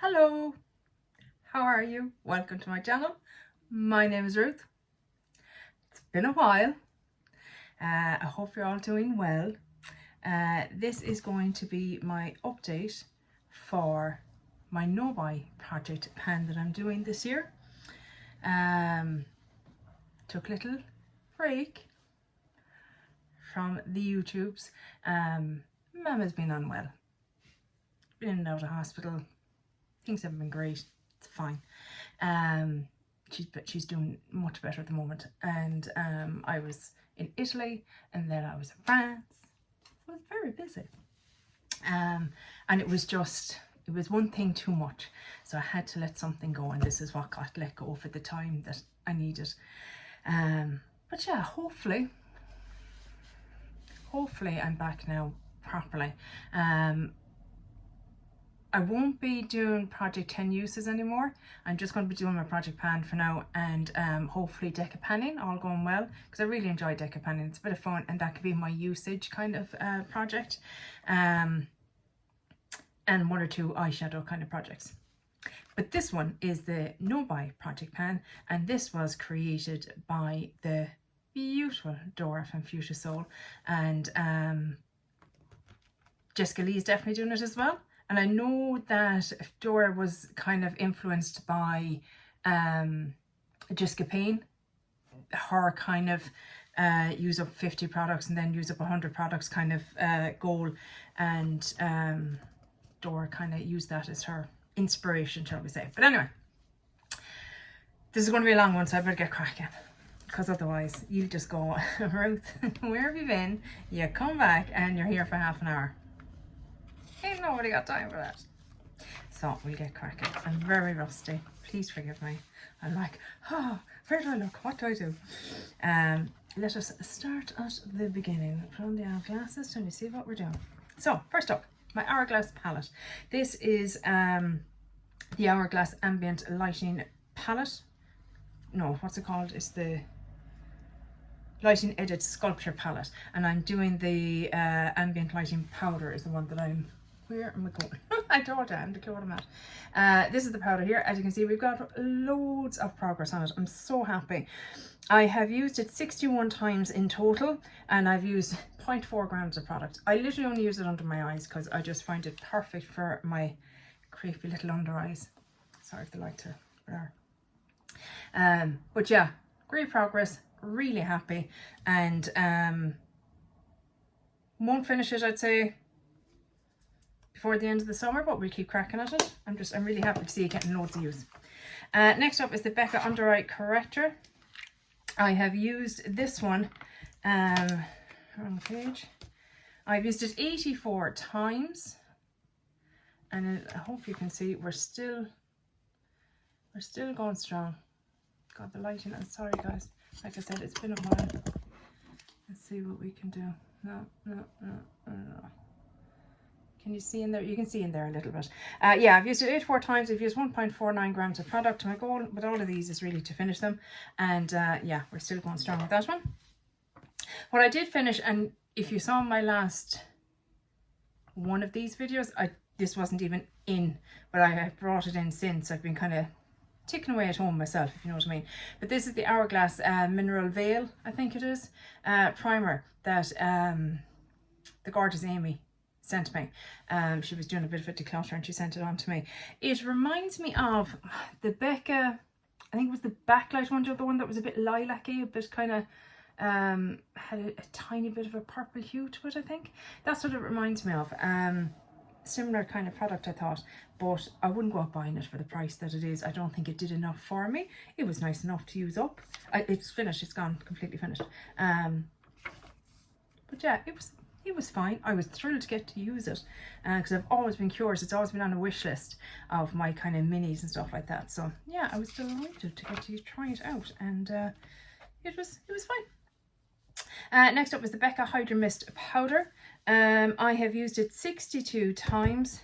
Hello, how are you? Welcome to my channel. My name is Ruth. It's been a while. I hope you're all doing well. This is going to be my update for my no-buy project pan that I'm doing this year. Took a little break from the YouTubes. Mama's been unwell. Been in and out of hospital. Things haven't been great. It's fine. She's doing much better at the moment, and I was in Italy and then I was in France. I was very busy, and it was one thing too much, so I had to let something go, and this is what got let go for the time that I needed. But yeah, hopefully I'm back now properly. I won't be doing project 10 uses anymore. I'm just going to be doing my project pan for now, and hopefully deca panning, all going well, because I really enjoy deca panning. It's a bit of fun, and that could be my usage kind of project, and one or two eyeshadow kind of projects. But this one is the no-buy project pan, and this was created by the beautiful Dora from Fuchsia Soul, and Jessica Lee is definitely doing it as well. And I know that Dora was kind of influenced by Jessica Payne, her kind of use up 50 products and then use up 100 products kind of goal, and Dora kind of used that as her inspiration, shall we say. But anyway, this is going to be a long one, so I better get cracking, because otherwise you'll just go, Ruth, where have you been? You come back and you're here for half an hour. Ain't nobody got time for that. So we'll get cracking. I'm very rusty. Please forgive me. I'm like, oh, where do I look? What do I do? Let us start at the beginning. Put on the eyeglasses and you see what we're doing. So first up, my Hourglass palette. This is the Hourglass Ambient Lighting palette. No, what's it called? It's the Lighting Edit Sculpture palette, and I'm doing the ambient lighting powder is the one that I'm. Where am I going? I told you I'm declaring that. This is the powder here. As you can see, we've got loads of progress on it. I'm so happy. I have used it 61 times in total, and I've used 0.4 grams of product. I literally only use it under my eyes because I just find it perfect for my creepy little under eyes. Sorry if they like to blur. But yeah, great progress. Really happy, and won't finish it, I'd say, before the end of the summer, but we'll keep cracking at it. I'm really happy to see it getting loads of use. Next up is the Becca Under Eye Corrector. I have used this one, wrong page. I've used it 84 times, and I hope you can see we're still going strong. God, the lighting, I'm sorry guys. Like I said, it's been a while. Let's see what we can do. No. Can you see in there? You can see in there a little bit. Yeah, I've used it 84 times. I've used 1.49 grams of product. My goal with all of these is really to finish them. And yeah, we're still going strong with that one. What I did finish, and if you saw my last one of these videos, this wasn't even in, but I have brought it in since. I've been kind of ticking away at home myself, if you know what I mean. But this is the Hourglass Mineral Veil, I think it is, primer that the gorgeous Amy sent me. She was doing a bit of a declutter and she sent it on to me. It reminds me of the Becca, I think it was the Backlight one, the one that was a bit lilac-y, a bit kind of had a tiny bit of a purple hue to it, I think. That's what it reminds me of. Similar kind of product, I thought, but I wouldn't go out buying it for the price that it is. I don't think it did enough for me. It was nice enough to use up. It's finished, it's gone, completely finished. But yeah, it was fine. I was thrilled to get to use it, because I've always been curious. It's always been on a wish list of my kind of minis and stuff like that. So yeah, I was delighted to get to try it out, and it was fine. Next up was the Becca Hydro Mist powder. I have used it 62 times,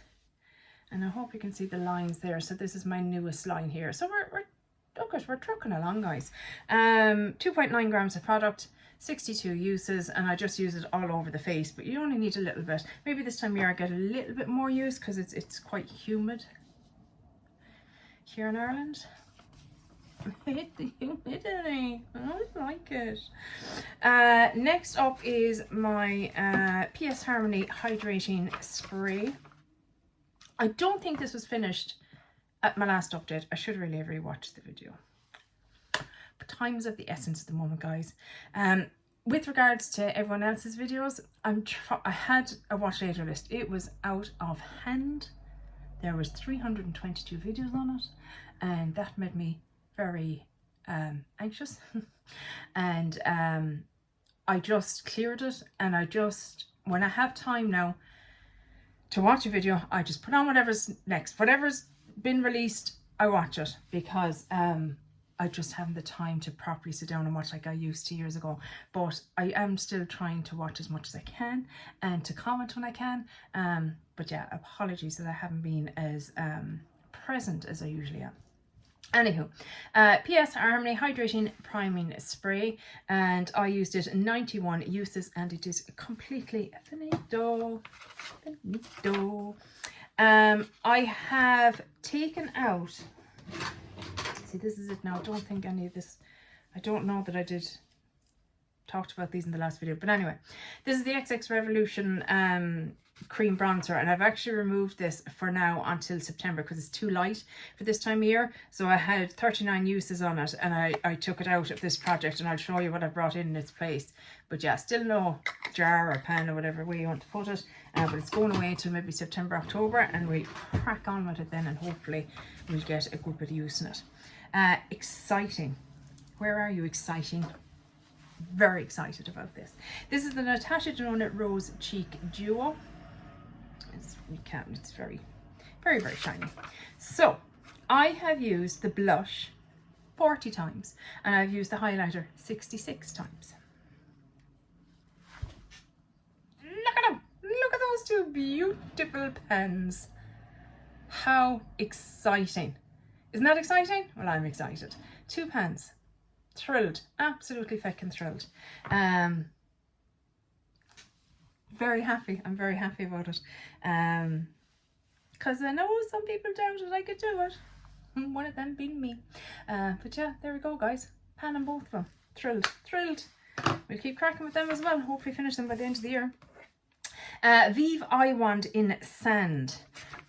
and I hope you can see the lines there. So this is my newest line here. So we're trucking along, guys. 2.9 grams of product, 62 uses, and I just use it all over the face, but you only need a little bit. Maybe this time of year I get a little bit more use because it's quite humid here in Ireland. Hit the humidity. I don't like it. Next up is my PS Harmony Hydrating Spray. I don't think this was finished at my last update. I should really have rewatched the video. But time is of the essence at the moment, guys. With regards to everyone else's videos, I had a watch later list. It was out of hand. There was 322 videos on it, and that made me very anxious. And I just cleared it, and when I have time now to watch a video, I just put on whatever's next. Whatever's been released, I watch it, because I just haven't the time to properly sit down and watch like I used to years ago. But I am still trying to watch as much as I can and to comment when I can. But yeah, apologies that I haven't been as present as I usually am. Anywho, PS Harmony Hydrating Priming Spray, and I used it 91 uses, and it is completely finito. I have taken out, see, this is it now. I don't think any of this, I don't know that I talked about these in the last video, but anyway, this is the XX Revolution cream bronzer, and I've actually removed this for now until September because it's too light for this time of year. So I had 39 uses on it, and I took it out of this project, and I'll show you what I brought in its place. But yeah, still no jar or pan or whatever way you want to put it, but it's going away until maybe September, October, and we'll crack on with it then, and hopefully we'll get a good bit of use in it. Exciting. Where are you? Exciting. Very excited about this. This is the Natasha Denona Rose Cheek Duo. It's very, very, very shiny. So I have used the blush 40 times, and I've used the highlighter 66 times. Look at them. Look at those two beautiful pens. How exciting. Isn't that exciting? Well, I'm excited. 2 pens. Thrilled. Absolutely feckin' thrilled. Very happy. I'm very happy about it. Because I know some people doubted I could do it. One of them being me. But yeah, there we go, guys. Pan on both of them. Thrilled. Thrilled. We'll keep cracking with them as well. Hopefully finish them by the end of the year. Vive Eye Wand in Sand.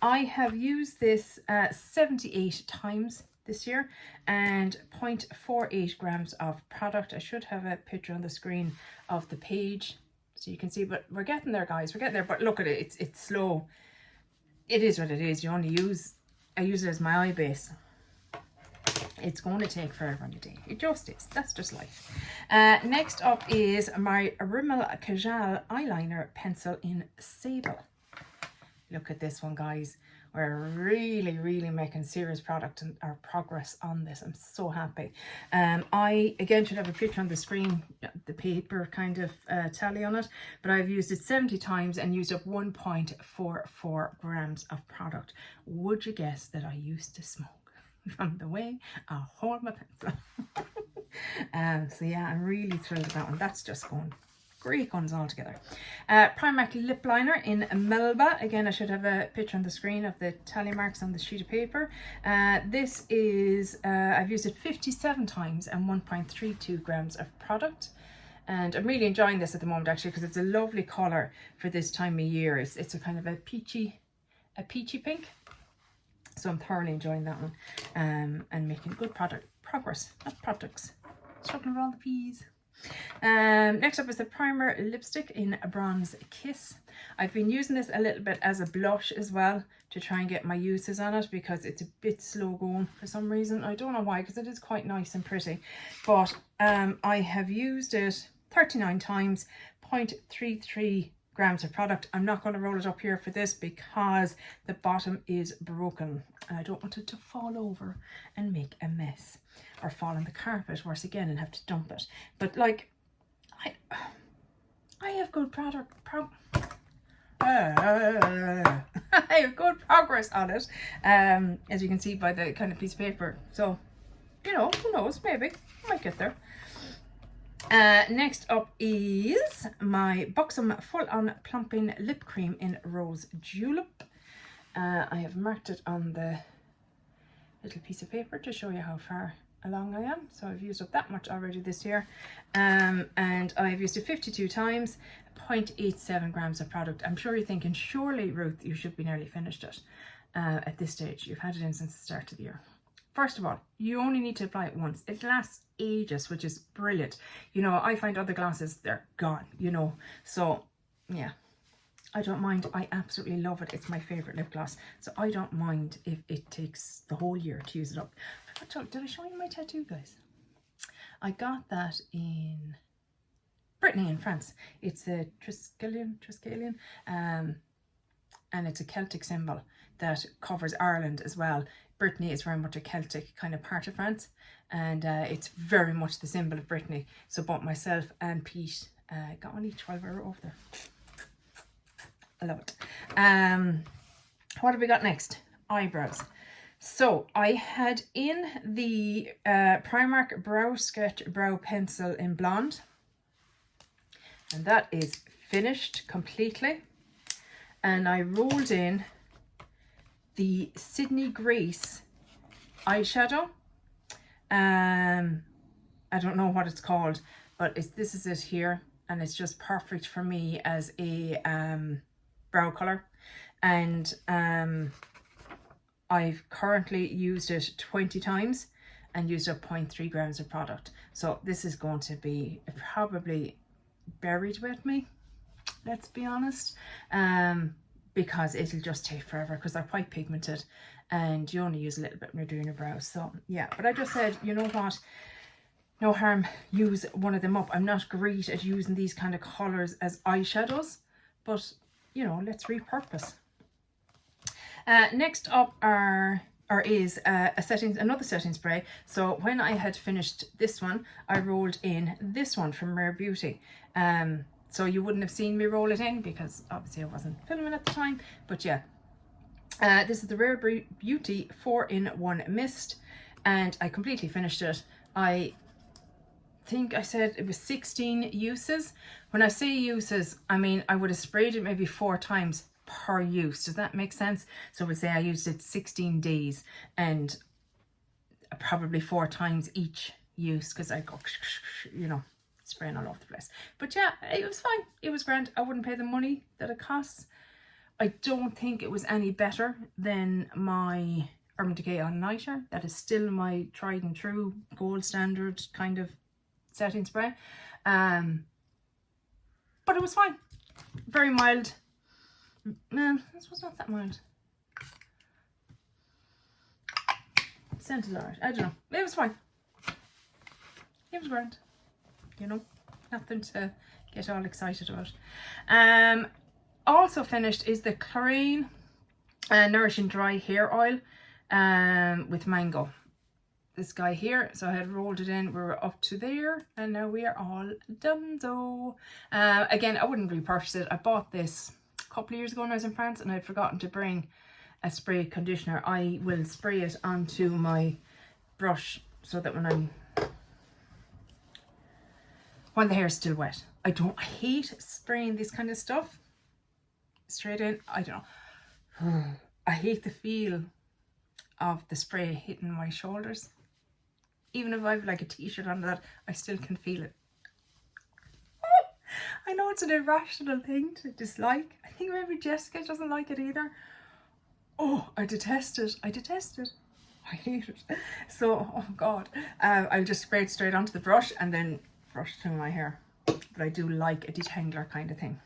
I have used this 78 times this year, and 0.48 grams of product. I should have a picture on the screen of the page so you can see, but we're getting there, guys. We're getting there, but look at it. It's slow. It is what it is. I use it as my eye base. It's going to take forever on a day. It just is. That's just life. Next up is my Rimmel Kajal eyeliner pencil in Sable. Look at this one, guys. We're really, really making serious progress on this. I'm so happy. I, again, should have a picture on the screen, the paper kind of tally on it, but I've used it 70 times and used up 1.44 grams of product. Would you guess that I used to smoke? From the way I hold my pencil. So yeah, I'm really thrilled with that one. That's just going great guns all together. Primark lip liner in Melba. Again, I should have a picture on the screen of the tally marks on the sheet of paper. This is, I've used it 57 times and 1.32 grams of product. And I'm really enjoying this at the moment, actually, because it's a lovely colour for this time of year. It's a kind of a peachy pink. So I'm thoroughly enjoying that one, and making good progress, not products. Struggling with all the P's. Next up is the primer lipstick in Bronze Kiss. I've been using this a little bit as a blush as well to try and get my uses on it, because it's a bit slow going for some reason. I don't know why, because it is quite nice and pretty. But I have used it 39 times, 0.33 grams of product. I'm not going to roll it up here for this because the bottom is broken and I don't want it to fall over and make a mess, or fall on the carpet worse again and have to dump it. But like, I have good I have good progress on it, as you can see by the kind of piece of paper. So, you know, who knows, maybe I might get there. Next up is my Buxom Full On Plumping Lip Cream in Rose Julep. I have marked it on the little piece of paper to show you how far along I am. So I've used up that much already this year, and I've used it 52 times, 0.87 grams of product. I'm sure you're thinking, surely Ruth, you should be nearly finished it at this stage. You've had it in since the start of the year. First of all, you only need to apply it once. It lasts ages, which is brilliant. You know, I find other glosses, they're gone, you know. So, yeah, I don't mind. I absolutely love it. It's my favourite lip gloss. So I don't mind if it takes the whole year to use it up. Did I show you my tattoo, guys? I got that in Brittany in France. It's a Triskelion, and it's a Celtic symbol that covers Ireland as well. Brittany is very much a Celtic kind of part of France, and it's very much the symbol of Brittany. So both myself and Pete got one each while we were over there. I love it. What have we got next? Eyebrows. So I had in the Primark Brow Sketch Brow Pencil in Blonde, and that is finished completely. And I rolled in the Sydney Grace eyeshadow. I don't know what it's called, but this is it here, and it's just perfect for me as a brow color. And I've currently used it 20 times and used up 0.3 grams of product. So this is going to be probably buried with me, let's be honest, because it'll just take forever because they're quite pigmented and you only use a little bit when you're doing your brows. So yeah, but I just said, you know what, no harm, use one of them up. I'm not great at using these kind of colors as eyeshadows, but you know, let's repurpose. Next up is another setting spray. So when I had finished this one, I rolled in this one from Rare Beauty. So you wouldn't have seen me roll it in because obviously I wasn't filming at the time, but yeah. This is the Rare Beauty 4-in-1 Mist, and I completely finished it. I think I said it was 16 uses. When I say uses, I mean I would have sprayed it maybe 4 times per use. Does that make sense? So we'd say I used it 16 days and probably 4 times each use, because I go, you know, spraying all over the place. But yeah, it was fine. It was grand. I wouldn't pay the money that it costs. I don't think it was any better than my Urban Decay All Nighter. That is still my tried and true gold standard kind of setting spray. But it was fine. Very mild. No, this was not that mild. Scented alright. I don't know. It was fine. It was grand. You know, nothing to get all excited about. Also finished is the Clarins Nourishing Dry Hair Oil with mango. This guy here. So I had rolled it in. We were up to there, and now we are all done. So again, I wouldn't repurchase it. I bought this a couple of years ago when I was in France, and I'd forgotten to bring a spray conditioner. I will spray it onto my brush so that when the hair is still wet. I hate spraying this kind of stuff straight in. I don't know. I hate the feel of the spray hitting my shoulders. Even if I have like a t-shirt under that, I still can feel it. I know it's an irrational thing to dislike. I think maybe Jessica doesn't like it either. Oh, I detest it. I detest it. I hate it. So, oh God. I'll just spray it straight onto the brush and then brush through my hair. But I do like a detangler kind of thing.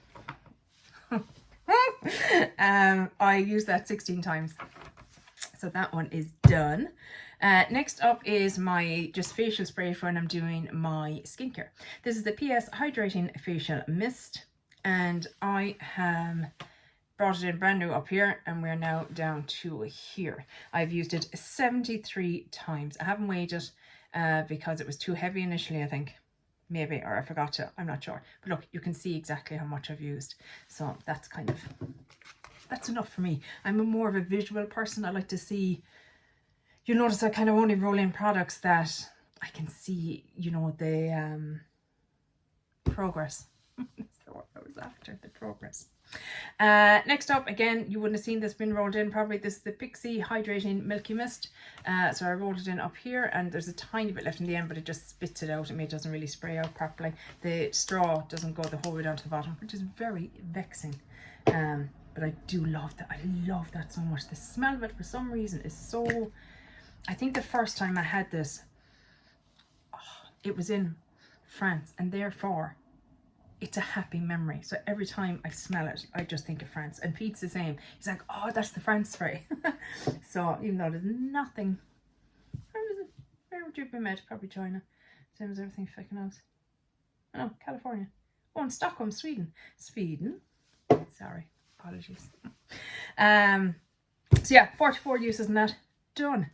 I used that 16 times. So that one is done. Next up is my just facial spray for when I'm doing my skincare. This is the PS Hydrating Facial Mist, and I have brought it in brand new up here, and we're now down to here. I've used it 73 times. I haven't weighed it because it was too heavy initially, I think. Maybe, or I forgot to, I'm not sure. But look, you can see exactly how much I've used. So that's that's enough for me. I'm more of a visual person. I like to see, you notice I kind of only roll in products that I can see, you know, the progress. That's the word I hours after the progress. Next up, again, you wouldn't have seen this been rolled in probably. This is the Pixie Hydrating Milky Mist. So I rolled it in up here, and there's a tiny bit left in the end, but it just spits it out. It doesn't really spray out properly. The straw doesn't go the whole way down to the bottom, which is very vexing. But I do love that. I love that so much. The smell of it, for some reason, is so... I think the first time I had this, it was in France, and therefore it's a happy memory. So every time I smell it, I just think of France. And Pete's the same. He's like, oh, that's the France spray. So even though there's nothing, where would you have been made? Probably China. Same as everything fucking else. Oh no, California. Oh, in Stockholm, Sweden. Sorry, apologies. So yeah, 44 uses in that. Done.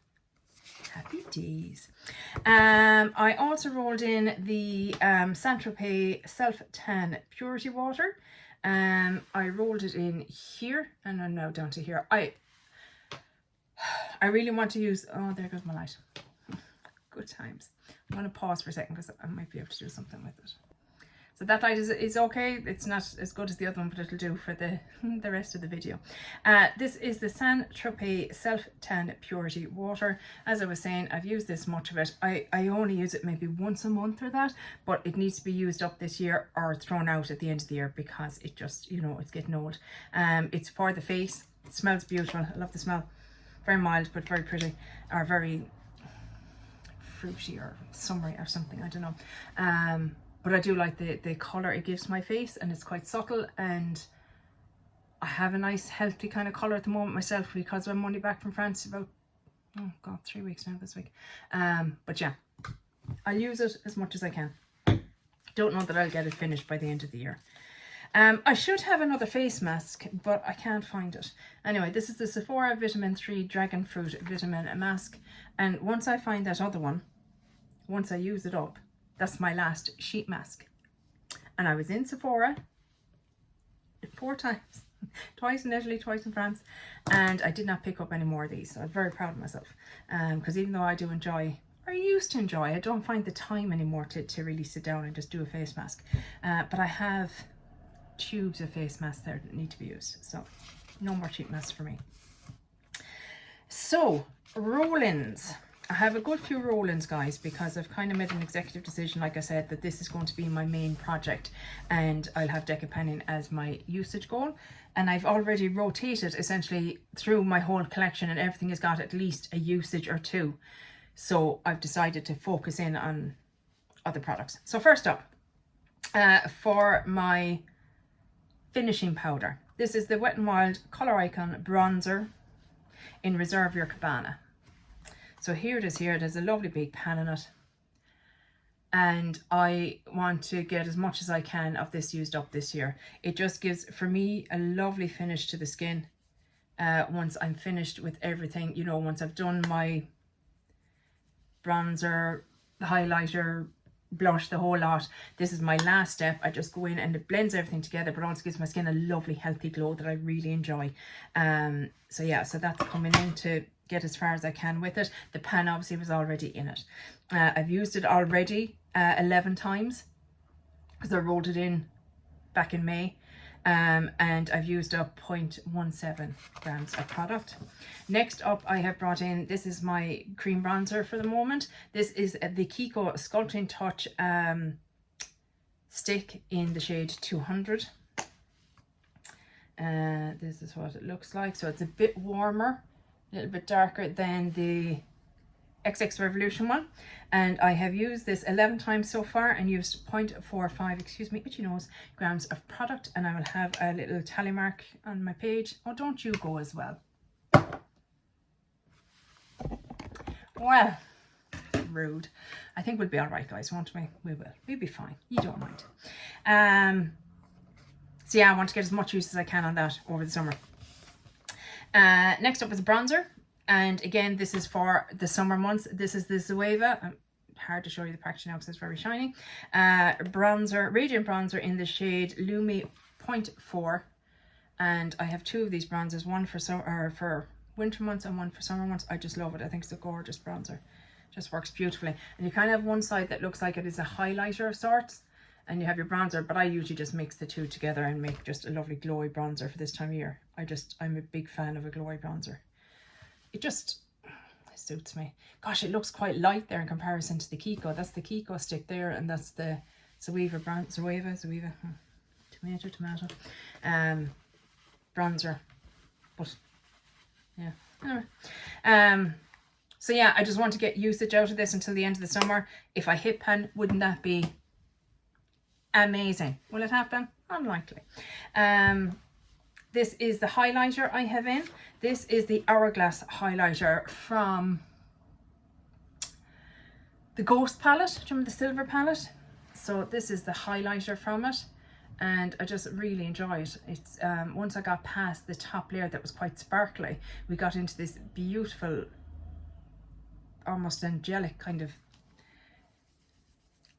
Happy days. I also rolled in the Saint-Tropez Self-Tan Purity Water. I rolled it in here, and I'm now down to here. I really want to use... Oh, there goes my light. Good times. I'm going to pause for a second because I might be able to do something with it. So that light is okay. It's not as good as the other one, but it'll do for the rest of the video. This is the Saint-Tropez Self-Tan Purity Water. As I was saying, I've used this much of it. I only use it maybe once a month or that, but it needs to be used up this year or thrown out at the end of the year because it just, you know, it's getting old. It's for the face. It smells beautiful. I love the smell. Very mild, but very pretty, or very fruity or summery or something. I don't know. But I do like the colour it gives my face, and it's quite subtle, and I have a nice healthy kind of colour at the moment myself because I'm only back from France about, oh god, 3 weeks now this week. But yeah, I'll use it as much as I can. Don't know that I'll get it finished by the end of the year. I should have another face mask, but I can't find it. Anyway, this is the Sephora Vitamin 3 Dragon Fruit Vitamin Mask, and once I find that other one, once I use it up, that's my last sheet mask. And I was in Sephora 4 times. Twice in Italy, twice in France. And I did not pick up any more of these. So I'm very proud of myself. Because even though I do enjoy, or I used to enjoy, I don't find the time anymore to really sit down and just do a face mask. But I have tubes of face masks there that need to be used. So no more sheet masks for me. So, roll-ins. I have a good few roll-ins, guys, because I've kind of made an executive decision, like I said, that this is going to be my main project, and I'll have decapenning as my usage goal. And I've already rotated essentially through my whole collection, and everything has got at least a usage or 2. So I've decided to focus in on other products. So first up, for my finishing powder, this is the Wet n Wild Colour Icon Bronzer in Reserve Your Cabana. So here it is here. There's a lovely big pan in it. And I want to get as much as I can of this used up this year. It just gives, for me, a lovely finish to the skin. Once I'm finished with everything, you know, once I've done my bronzer, highlighter, blush, the whole lot. This is my last step. I just go in and it blends everything together, but also gives my skin a lovely, healthy glow that I really enjoy. So yeah, so that's coming in to get as far as I can with it. The pan obviously was already in it. I've used it already 11 times because I rolled it in back in May, and I've used up 0.17 grams of product. Next up, I have brought in, this is my cream bronzer for the moment. This is the Kiko Sculpting Touch stick in the shade 200. This is what it looks like. So it's a bit warmer, a little bit darker than the XX Revolution one, and I have used this 11 times so far and used 0.45, excuse me, itchy nose, grams of product, and I will have a little tally mark on my page. Oh, don't you go as well. Well, rude. I think we'll be all right, guys, won't we? We will. We'll be fine. You don't mind. So yeah, I want to get as much use as I can on that over the summer. Next up is a bronzer. And again, this is for the summer months. This is the Zoeva. Hard to show you the packaging now because it's very shiny. Bronzer, radiant bronzer in the shade Lumi 0.4. And I have 2 of these bronzers, one for for winter months and one for summer months. I just love it. I think it's a gorgeous bronzer. Just works beautifully. And you kind of have one side that looks like it is a highlighter of sorts. and you have your bronzer, but I usually just mix the two together and make just a lovely glowy bronzer for this time of year. I'm a big fan of a glowy bronzer. It just suits me. Gosh, it looks quite light there in comparison to the Kiko. That's the Kiko stick there, and that's the Zoeva tomato bronzer. But yeah, anyway. So yeah, I just want to get usage out of this until the end of the summer. If I hit pan, wouldn't that be amazing? Will it happen? Unlikely. This is the highlighter I have in. This is the Hourglass highlighter from the Ghost palette. Do you remember the silver palette? So this is the highlighter from it, and I just really enjoy it. It's once I got past the top layer that was quite sparkly, we got into this beautiful, almost angelic kind of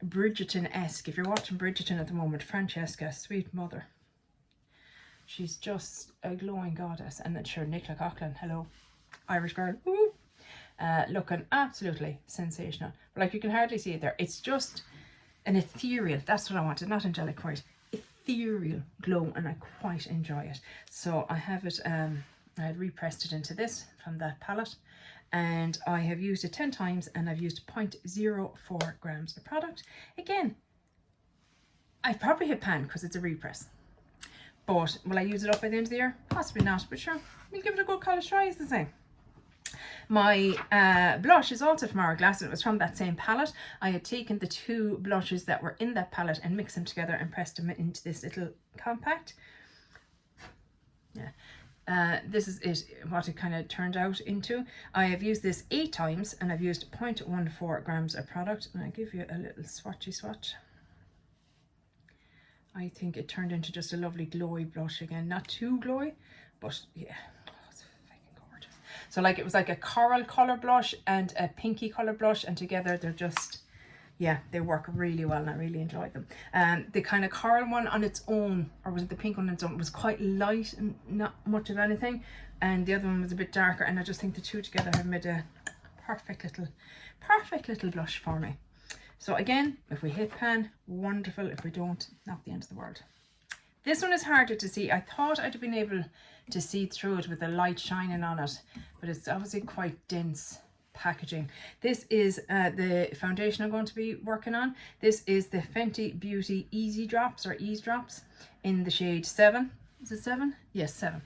Bridgerton-esque. If you're watching Bridgerton at the moment, Francesca, sweet mother, she's just a glowing goddess. And then sure, Nicola Coughlan, hello, Irish girl, ooh, looking absolutely sensational. But like, you can hardly see it there. It's just an ethereal, that's what I wanted, not angelic, quite ethereal glow, and I quite enjoy it. So I have it, I had repressed it into this from that palette, and I have used it 10 times, and I've used 0.04 grams of product. Again, I probably hit pan because it's a repress, but will I use it up by the end of the year? Possibly not, but sure, we'll give it a good college try, as they say. My blush is also from Hourglass, and it was from that same palette. I had taken the two blushes that were in that palette and mixed them together and pressed them into this little compact. Yeah. This is what it kind of turned out into. I have used this 8 times, and I've used 0.14 grams of product, and I'll give you a little swatchy swatch. I think it turned into just a lovely glowy blush again. Not too glowy, but yeah, it's fucking gorgeous. So like, it was like a coral color blush and a pinky color blush, and together they're just, yeah, they work really well, and I really enjoyed them. The kind of coral one on its own, or was it the pink one on its own, was quite light and not much of anything, and the other one was a bit darker, and I just think the two together have made a perfect little blush for me. So again, if we hit pan, wonderful. If we don't, not the end of the world. This one is harder to see. I thought I'd have been able to see through it with the light shining on it, but it's obviously quite dense packaging. This is the foundation I'm going to be working on. This is the Fenty Beauty Easy Drops, or Ease Drops, in the shade 7. Is it 7? Yes, 7.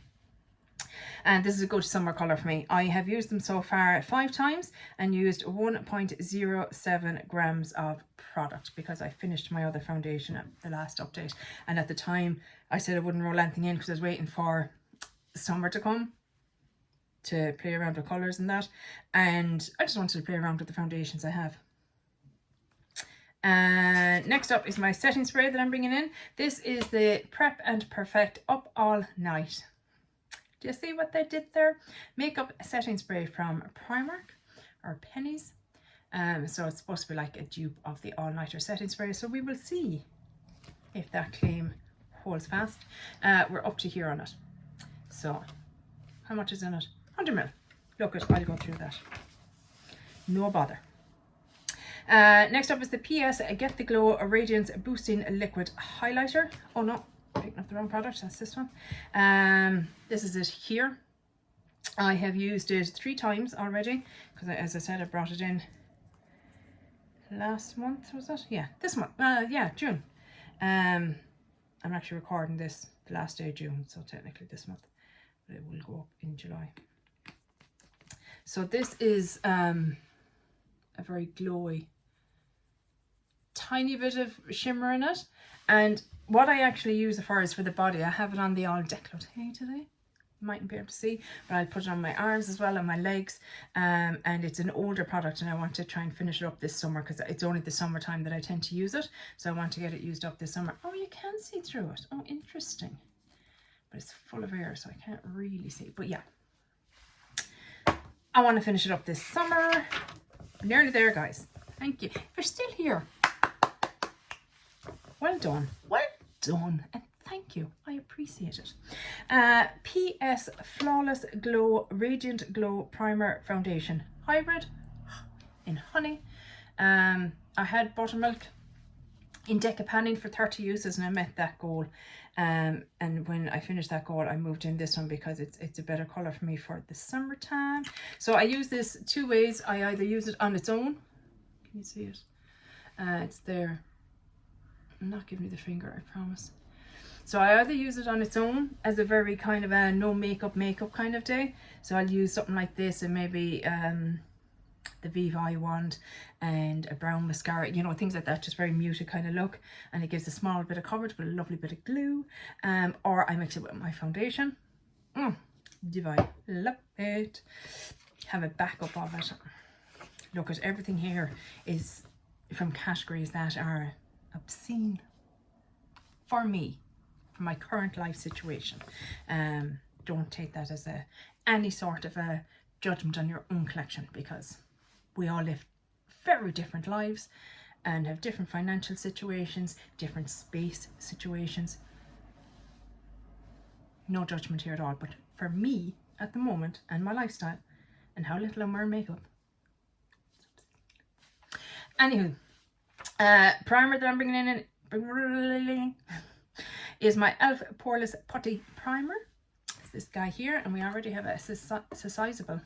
And this is a good summer colour for me. I have used them so far 5 times and used 1.07 grams of product, because I finished my other foundation at the last update, and at the time I said I wouldn't roll anything in because I was waiting for summer to come to play around with colours and that, and I just wanted to play around with the foundations I have. Next up is my setting spray that I'm bringing in. This is the Prep and Perfect Up All Night. Do you see what they did there? Makeup setting spray from Primark, or Pennies. So it's supposed to be like a dupe of the All Nighter setting spray. So we will see if that claim holds fast. We're up to here on it. So how much is in it? 100 ml. Look, I'll go through that. No bother. Next up is the PS Get the Glow Radiance Boosting Liquid Highlighter. Oh no, picking up the wrong product. That's this one. This is it here. I have used it 3 times already, because as I said, I brought it in last month, was it? Yeah, this month. Yeah, June. I'm actually recording this the last day of June, so technically this month, but it will go up in July. So this is a very glowy, tiny bit of shimmer in it, and what I actually use it for is for the body. I have it on the all décolleté today. You mightn't be able to see, but I'll put it on my arms as well, and my legs, and it's an older product, and I want to try and finish it up this summer, because it's only the summertime that I tend to use it, so I want to get it used up this summer. Oh, you can see through it. Oh, interesting. But it's full of air, so I can't really see, but yeah, I want to finish it up this summer. I'm nearly there, guys. Thank you. If you're still here, well done. Well done. And thank you. I appreciate it. PS Flawless Glow Radiant Glow Primer Foundation Hybrid in honey. I had buttermilk in decapanning for 30 uses, and I met that goal. And when I finished that goal, I moved in this one because it's a better color for me for the summertime. So I use this 2 ways. I either use it on its own. Can you see it? It's there. I'm not giving you the finger, I promise. So I either use it on its own as a very kind of a no makeup kind of day. So I'll use something like this and maybe the Vivi wand and a brown mascara, you know, things like that, just very muted kind of look, and it gives a small bit of coverage but a lovely bit of glue. Or I mix it with my foundation. Divine, love it. Have a backup of it. Look at everything here is from categories that are obscene for me, for my current life situation. Don't take that as any sort of a judgment on your own collection, because we all live very different lives and have different financial situations, different space situations. No judgment here at all, but for me at the moment and my lifestyle and how little I'm wearing makeup. Anywho, primer that I'm bringing in is my e.l.f. Poreless Putty Primer. This guy here, and we already have a sizable,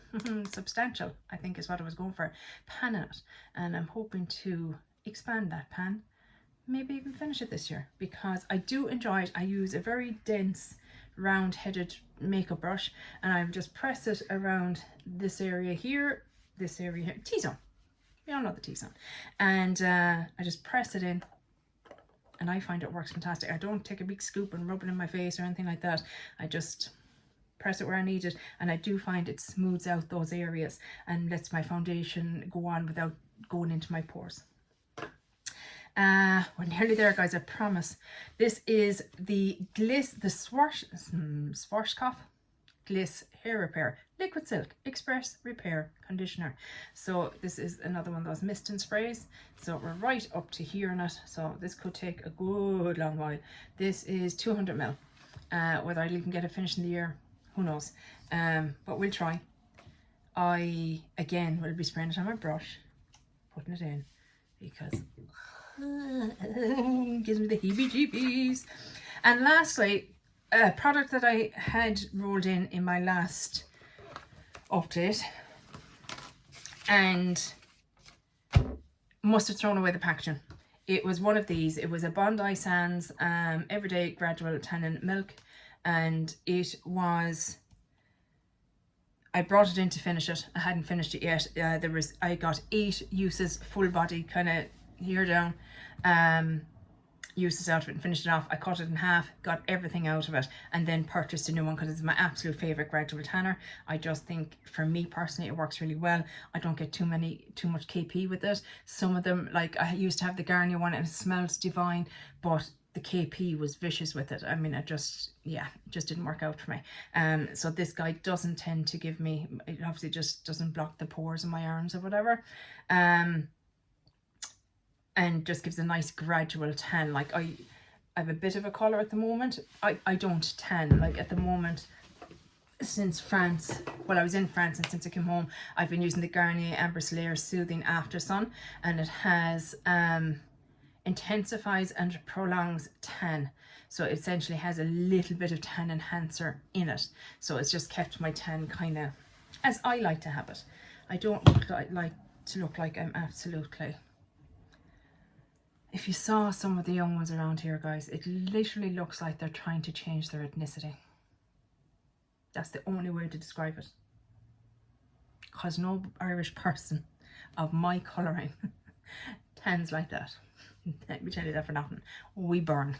substantial, I think is what I was going for, pan in it, and I'm hoping to expand that pan, maybe even finish it this year, because I do enjoy it. I use a very dense round-headed makeup brush, and I just press it around this area here, T-zone, we all know the T-zone, and I just press it in, and I find it works fantastic. I don't take a big scoop and rub it in my face or anything like that. I just press it where I need it, and I do find it smooths out those areas and lets my foundation go on without going into my pores. We're nearly there, guys, I promise. This is the Schwarzkopf Gliss Hair Repair Liquid Silk Express Repair Conditioner. So this is another one of those mist and sprays. So we're right up to here in it. So this could take a good long while. This is 200 ml. Whether I'll even get it finished in the year, who knows, but we'll try. I again will be spraying it on my brush, putting it in, because it gives me the heebie-jeebies. And lastly, a product that I had rolled in my last update and must have thrown away the packaging. It was one of these. It was a Bondi Sands Everyday Gradual Tannin Milk, and it was, I brought it in to finish it. I hadn't finished it yet. I got 8 uses, full body, kind of here down, uses out of it and finished it off. I cut it in half, got everything out of it, and then purchased a new one because it's my absolute favorite gradual tanner. I just think, for me personally, it works really well. I don't get too much KP with it. Some of them, like I used to have the Garnier one and it smells divine, but the KP was vicious with it. I mean, it just didn't work out for me. So this guy doesn't tend to give me, it obviously just doesn't block the pores in my arms or whatever. And just gives a nice gradual tan. Like I have a bit of a colour at the moment. I don't tan, like at the moment, since France, well, I was in France, and since I came home, I've been using the Garnier Amber Slayer Soothing After Sun, and it has intensifies and prolongs tan. So it essentially has a little bit of tan enhancer in it. So it's just kept my tan kind of as I like to have it. I don't like to look like I'm absolutely... If you saw some of the young ones around here, guys, it literally looks like they're trying to change their ethnicity. That's the only way to describe it. Because no Irish person of my colouring tans like that. Let me tell you that for nothing. We burn.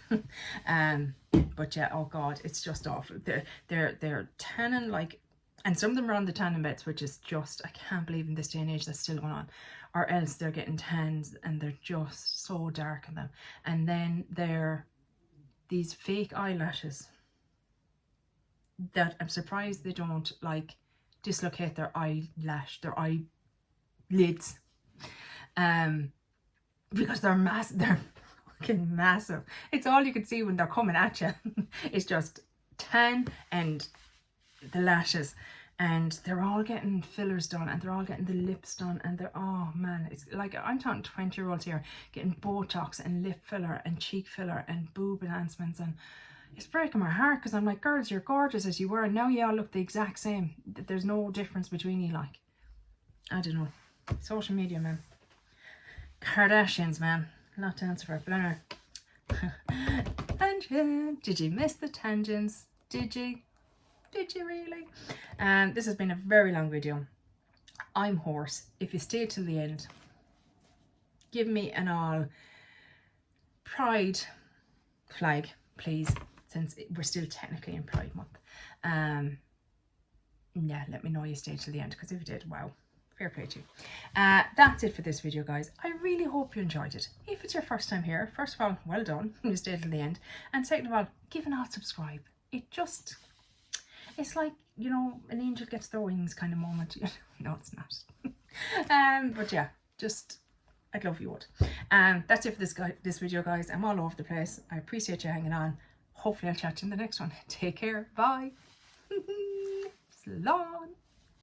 But yeah, oh God, it's just awful. They're tanning like, and some of them are on the tanning beds, which is just, I can't believe in this day and age that's still going on. Or else they're getting tans and they're just so dark in them. And then they're these fake eyelashes that I'm surprised they don't like dislocate their eyelids. Because they're fucking massive. It's all you can see when they're coming at you. It's just tan and the lashes. and they're all getting fillers done, and they're all getting the lips done, and they're, oh man, it's like, I'm talking 20-year-olds here getting Botox and lip filler and cheek filler and boob enhancements, and it's breaking my heart, because I'm like, girls, you're gorgeous as you were, and now you all look the exact same. There's no difference between you. Like, I don't know, social media, man. Kardashians, man, not to answer for it, but anyway. Tangent. Did you miss the tangents? Did you really? This has been a very long video. I'm hoarse. If you stay till the end, give me an all pride flag, please, since we're still technically in Pride Month. Yeah, let me know you stayed till the end, because if you did, wow, fair play to you. That's it for this video, guys. I really hope you enjoyed it. If it's your first time here, first of all, well done, you stayed till the end, and second of all, give an all subscribe. It's like, you know, an angel gets their wings kind of moment. No, it's not. But yeah, just, I'd love you would. That's it for this video, guys. I'm all over the place. I appreciate you hanging on. Hopefully I'll chat to you in the next one. Take care. Bye. Slán.